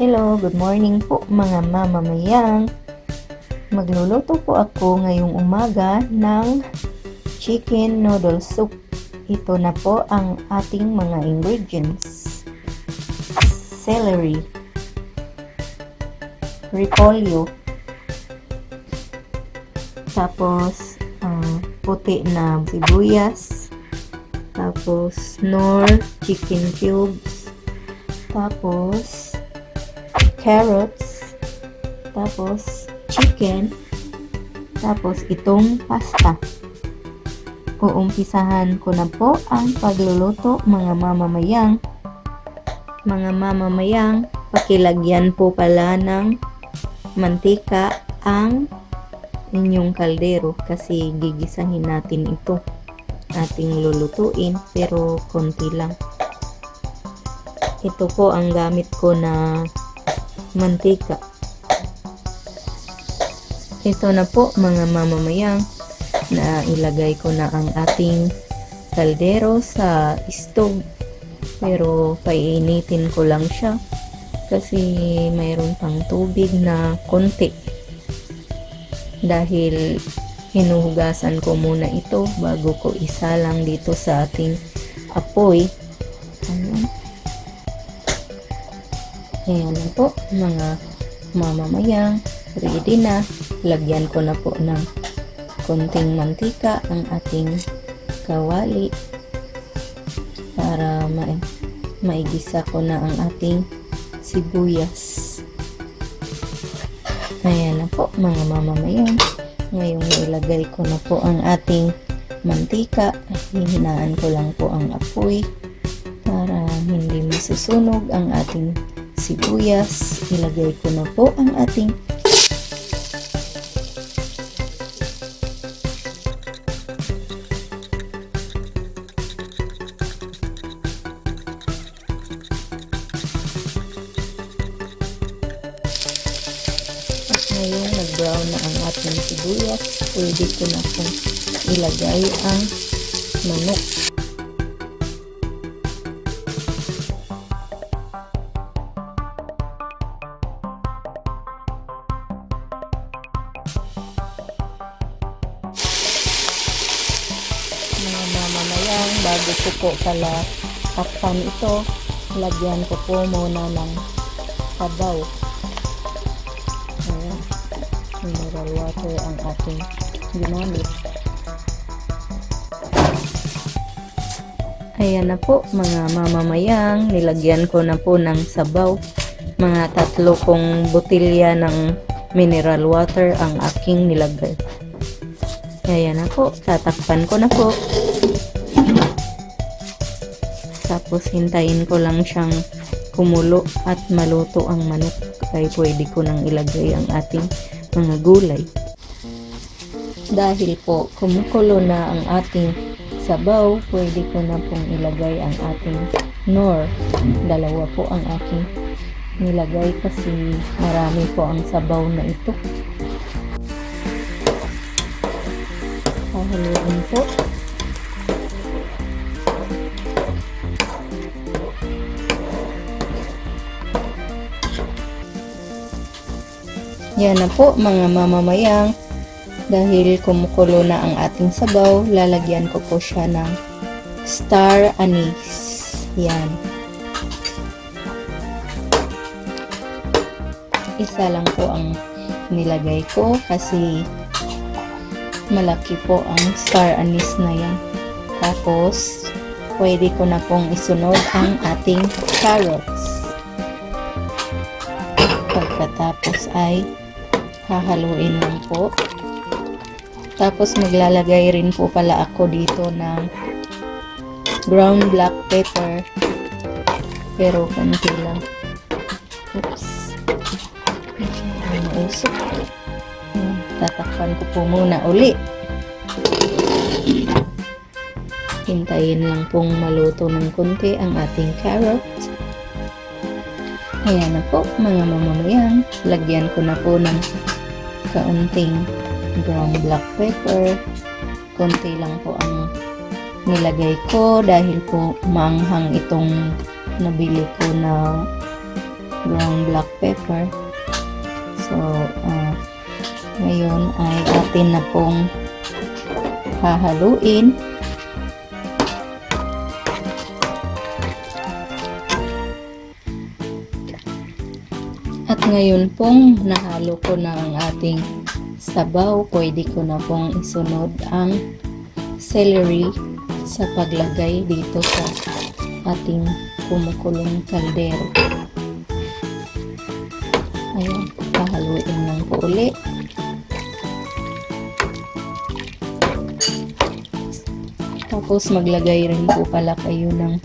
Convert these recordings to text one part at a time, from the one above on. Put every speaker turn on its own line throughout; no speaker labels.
Hello, good morning po mga mamamayang. Magluluto po ako ngayong umaga ng chicken noodle soup. Ito na po ang ating mga ingredients. Celery, repolyo, tapos puti na sibuyas, tapos Knorr chicken cubes, tapos carrots, tapos chicken, tapos itong pasta. Uumpisahan ko na po ang pagluluto mga mamamayang. Mga mamamayang, pakilagyan po pala ng mantika ang inyong kaldero kasi gigisahin natin ito. Ating lulutuin pero konti lang. Ito po ang gamit ko na mantika. Ito na po mga mamamayang na ilagay ko na ang ating kaldero sa stove, pero painitin ko lang siya kasi mayroon pang tubig na konti dahil hinuhugasan ko muna ito bago ko isalang dito sa ating apoy. Ayan na po mga mamamayang, ready na. Lagyan ko na po ng konting mantika ang ating kawali para maigisa ko na ang ating sibuyas. Ayan na po mga mamamayang. Ngayon ilagay ko na po ang ating mantika. Hihinaan ko lang po ang apoy para hindi masusunog ang ating sibuyas. Ilagay ko na po ang ating at ngayon nag-brown na ang ating sibuyas. Pwede ko na pong ilagay ang manok. Mga mamamayang, bago ko po pala takpan ito, lagyan ko po muna ng sabaw. Ayan, mineral water ang ating ginamit. Ayan na po mga mamamayang, nilagyan ko na po ng sabaw. Mga 3 kong botilya ng mineral water ang aking nilagay. Ayan na po, tatakpan ko na po. Tapos hintayin ko lang siyang kumulo at maluto ang manok. Kaya pwede ko nang ilagay ang ating mga gulay. Dahil po kumukulo na ang ating sabaw, pwede ko na pong ilagay ang ating Knorr. 2 po ang aking nilagay kasi marami po ang sabaw na ito. Haluin po. Yan na po mga mamamayang. Dahil kumukulo na ang ating sabaw, lalagyan ko po siya ng star anise. Yan. Isa lang po ang nilagay ko kasi malaki po ang star anise na yan. Tapos pwede ko na pong isunod ang ating carrots. Pagkatapos ay hahaluin lang po. Tapos maglalagay rin po pala ako dito ng ground black pepper, pero konti lang. Oops, mausok. Tatakpan ko po muna uli. Hintayin lang pong maluto ng konti ang ating carrots. Ayan na po mga mamamayang. Lagyan ko na po ng kaunting brown black pepper. Konti lang po ang nilagay ko dahil po maanghang itong nabili ko na ground black pepper. So, ngayon ay atin na pong hahaluin. At ngayon pong nahalo ko na ang ating sabaw, pwede ko na pong isunod ang celery sa paglagay dito sa ating kumukulong kaldero. Ayan, pahaluin lang po uli. Tapos maglagay rin po pala kayo ng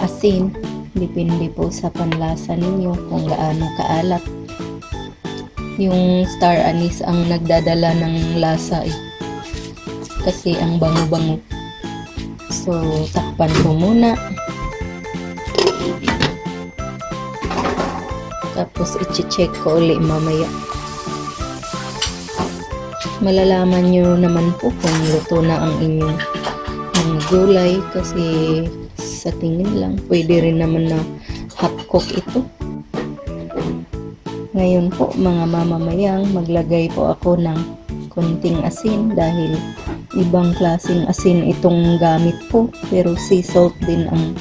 asin. Depende po sa panlasa ninyo kung gaano kaalat. Yung star anise ang nagdadala ng lasa eh. Kasi ang bango-bango. So, takpan ko muna. Tapos, i-check ko ulit mamaya. Malalaman nyo naman po kung luto na ang inyong gulay kasi sa tingin lang, pwede rin naman na half cook ito. Ngayon po, mga mamamayang, maglagay po ako ng konting asin dahil ibang klaseng asin itong gamit po. Pero sea salt din ang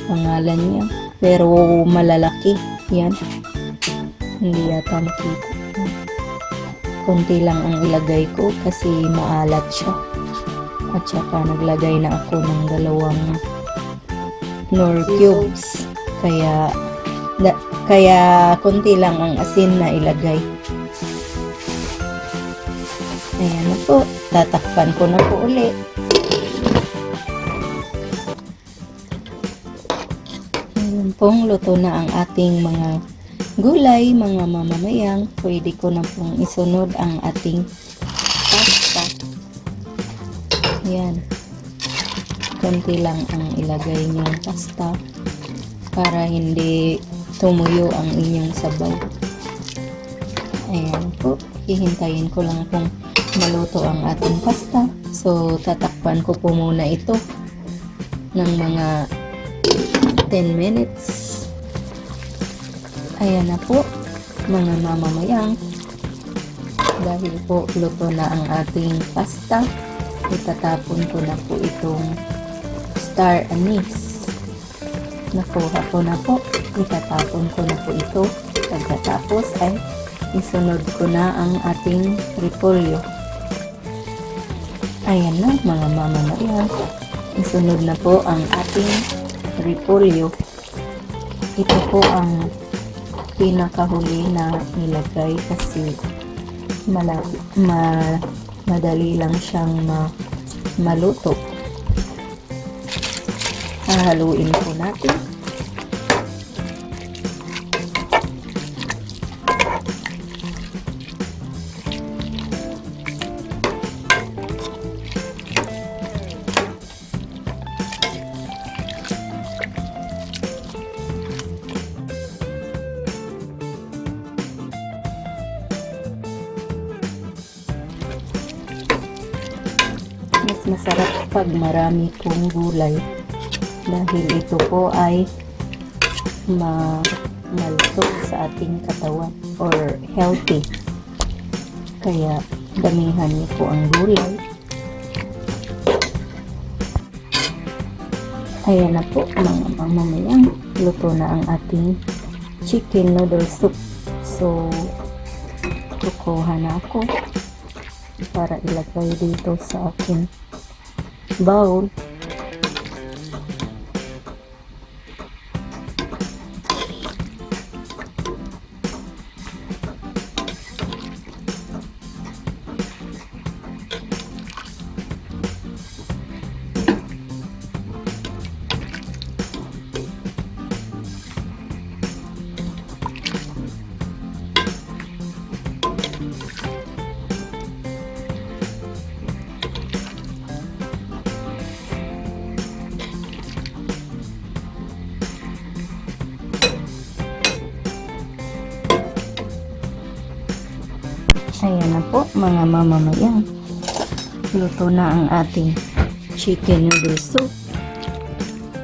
pangalan niya. Pero malalaki. Yan. Hindi yata makita. Konti lang ang ilagay ko kasi maalat siya. At saka naglagay na ako ng 2 Knorr cubes. Kaya konti lang ang asin na ilagay. Ayan na po. Tatakpan ko na po ulit. Ayan pong luto na ang ating mga gulay, mga mamamayang. Pwede ko na pong isunod ang ating pasta. Ayan. Konti lang ang ilagay niyong pasta para hindi tumuyo ang inyong sabaw. Ayan po. Hihintayin ko lang pong maluto ang ating pasta. So, tatakpan ko po muna ito ng mga 10 minutes. Ayan na po, mga mamamayang. Dahil po luto na ang ating pasta, itatapon ko na po itong star anise. Nakuha ko na po. Itatapon ko na po ito. Pagkatapos ay isunod ko na ang ating repolyo. Ayan na, mga mamamayang. Isunod na po ang ating repolyo. Ito po ang pinakahuli na nilagay kasi madali lang siyang maluto. Hahaluin po natin. Mas masarap pag marami pong gulay dahil ito po ay malusog sa ating katawan or healthy. Kaya damihan niyo po ang gulay. Ayan na po mga mamamayang, luto na ang ating chicken noodle soup. So, kukuha na ako para ilagay dito sa aking bowl. Ayan na po mga mamamayang, luto na ang ating chicken noodle soup.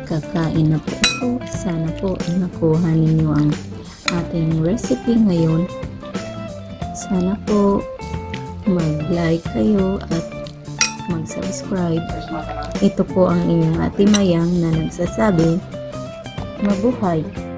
Kakain na po ito. Sana po nakuha ninyo ang ating recipe ngayon. Sana po mag-like kayo at mag-subscribe. Ito po ang inyong Ate Mayang na nagsasabi, mabuhay!